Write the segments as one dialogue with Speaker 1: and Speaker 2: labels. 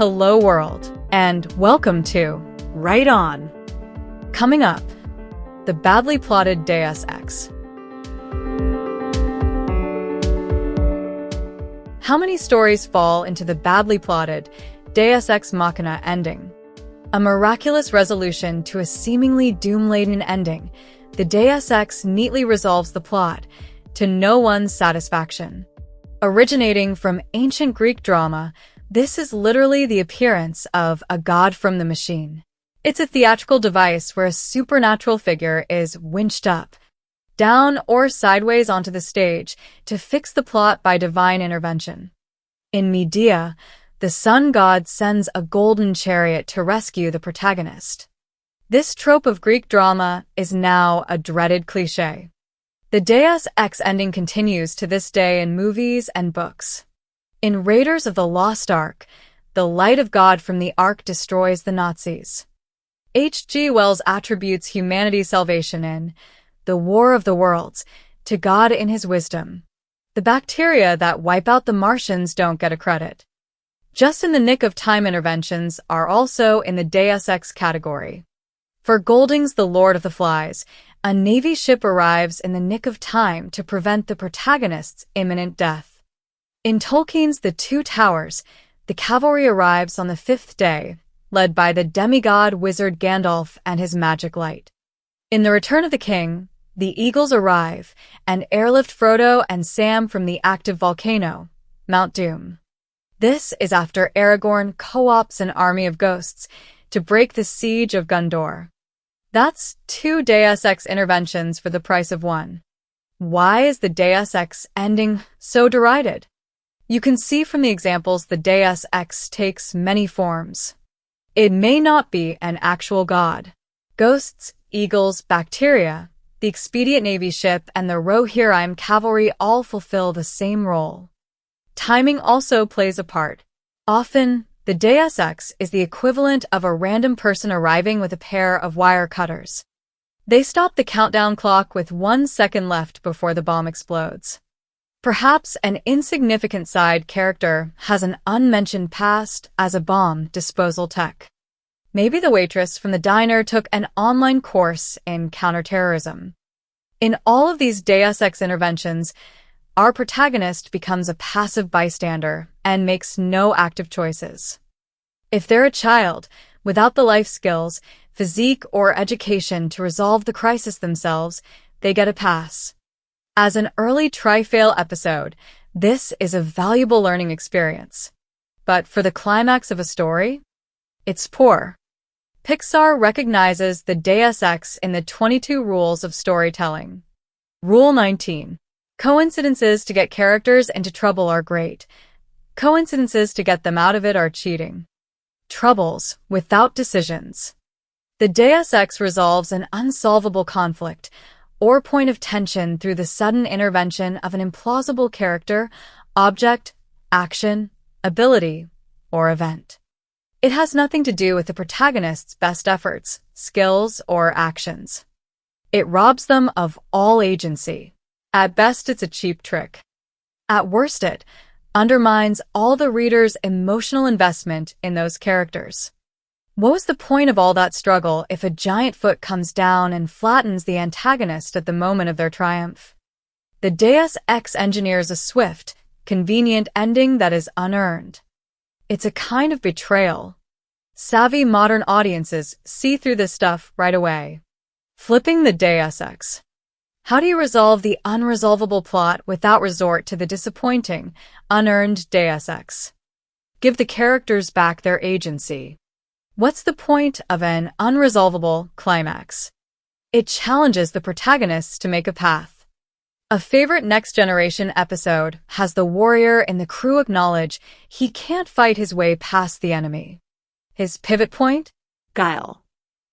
Speaker 1: Hello world, and welcome to Right On. Coming up, the badly plotted Deus Ex. How many stories fall into the badly plotted Deus Ex Machina ending? A miraculous resolution to a seemingly doom-laden ending, the Deus Ex neatly resolves the plot to no one's satisfaction. Originating from ancient Greek drama, this is literally the appearance of a god from the machine. It's a theatrical device where a supernatural figure is winched up, down or sideways onto the stage to fix the plot by divine intervention. In Medea, the sun god sends a golden chariot to rescue the protagonist. This trope of Greek drama is now a dreaded cliché. The Deus Ex ending continues to this day in movies and books. In Raiders of the Lost Ark, the light of God from the Ark destroys the Nazis. H.G. Wells attributes humanity's salvation in The War of the Worlds to God in his wisdom. The bacteria that wipe out the Martians don't get a credit. Just in the nick of time interventions are also in the Deus Ex category. For Golding's The Lord of the Flies, a Navy ship arrives in the nick of time to prevent the protagonist's imminent death. In Tolkien's The Two Towers, the cavalry arrives on the fifth day, led by the demigod wizard Gandalf and his magic light. In The Return of the King, the Eagles arrive and airlift Frodo and Sam from the active volcano, Mount Doom. This is after Aragorn co-ops an army of ghosts to break the siege of Gondor. That's two Deus Ex interventions for the price of one. Why is the Deus Ex ending so derided? You can see from the examples the Deus Ex takes many forms. It may not be an actual god. Ghosts, eagles, bacteria, the expedient Navy ship, and the Rohirrim cavalry all fulfill the same role. Timing also plays a part. Often, the Deus Ex is the equivalent of a random person arriving with a pair of wire cutters. They stop the countdown clock with 1 second left before the bomb explodes. Perhaps an insignificant side character has an unmentioned past as a bomb disposal tech. Maybe the waitress from the diner took an online course in counterterrorism. In all of these Deus Ex interventions, our protagonist becomes a passive bystander and makes no active choices. If they're a child, without the life skills, physique, or education to resolve the crisis themselves, they get a pass. As an early try-fail episode, this is a valuable learning experience. But for the climax of a story, it's poor. Pixar recognizes the Deus Ex in the 22 rules of storytelling. Rule 19. Coincidences to get characters into trouble are great. Coincidences to get them out of it are cheating. Troubles without decisions. The Deus Ex resolves an unsolvable conflict or point of tension through the sudden intervention of an implausible character, object, action, ability, or event. It has nothing to do with the protagonist's best efforts, skills, or actions. It robs them of all agency. At best, it's a cheap trick. At worst, it undermines all the reader's emotional investment in those characters. What was the point of all that struggle if a giant foot comes down and flattens the antagonist at the moment of their triumph? The Deus Ex engineers a swift, convenient ending that is unearned. It's a kind of betrayal. Savvy modern audiences see through this stuff right away. Flipping the Deus Ex. How do you resolve the unresolvable plot without resort to the disappointing, unearned Deus Ex? Give the characters back their agency. What's the point of an unresolvable climax? It challenges the protagonists to make a path. A favorite Next Generation episode has the warrior in the crew acknowledge he can't fight his way past the enemy. His pivot point? Guile.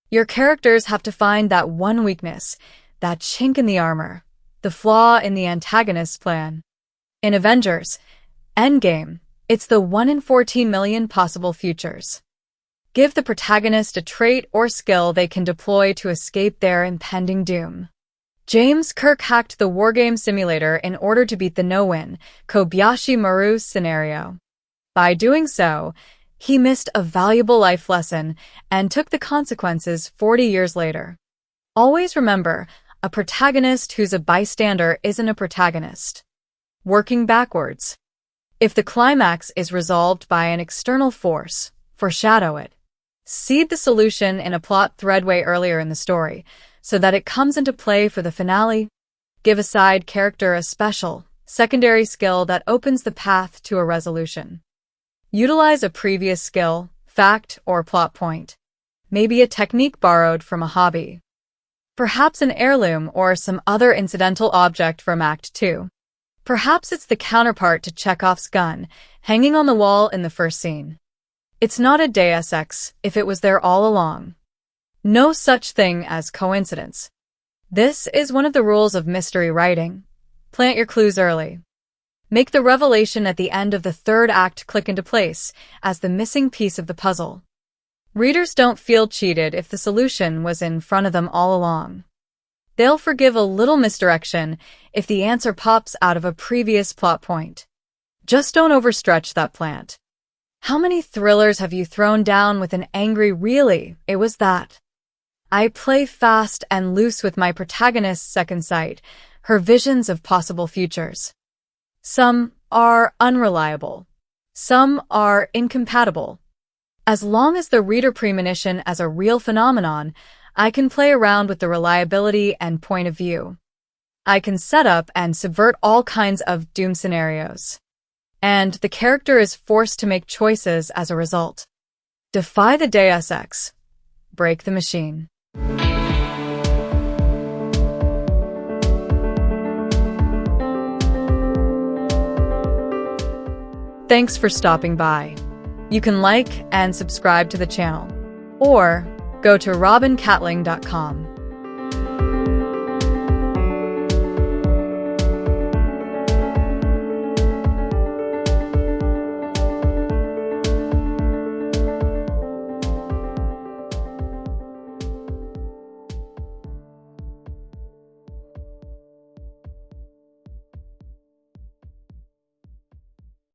Speaker 1: Your characters have to find that one weakness, that chink in the armor, the flaw in the antagonist's plan. In Avengers Endgame, it's the 1 in 14 million possible futures. Give the protagonist a trait or skill they can deploy to escape their impending doom. James Kirk hacked the wargame simulator in order to beat the no-win Kobayashi Maru scenario. By doing so, He missed a valuable life lesson and took the consequences 40 years later. Always remember, a protagonist who's a bystander isn't a protagonist. Working backwards. If the climax is resolved by an external force, foreshadow it. Seed the solution in a plot thread way earlier in the story, so that it comes into play for the finale. Give a side character a special, secondary skill that opens the path to a resolution. Utilize a previous skill, fact, or plot point. Maybe a technique borrowed from a hobby. Perhaps an heirloom or some other incidental object from Act 2. Perhaps it's the counterpart to Chekhov's gun, hanging on the wall in the first scene. It's not a Deus Ex if it was there all along. No such thing as coincidence. This is one of the rules of mystery writing. Plant your clues early. Make the revelation at the end of the third act click into place as the missing piece of the puzzle. Readers don't feel cheated if the solution was in front of them all along. They'll forgive a little misdirection if the answer pops out of a previous plot point. Just don't overstretch that plant. How many thrillers have you thrown down with an angry "really, it was that"? I play fast and loose with my protagonist's second sight, her visions of possible futures. Some are unreliable. Some are incompatible. As long as the reader premonition as a real phenomenon, I can play around with the reliability and point of view. I can set up and subvert all kinds of doom scenarios. And the character is forced to make choices as a result. Defy the Deus Ex. Break the machine. Thanks for stopping by. You can like and subscribe to the channel, or go to robincatling.com.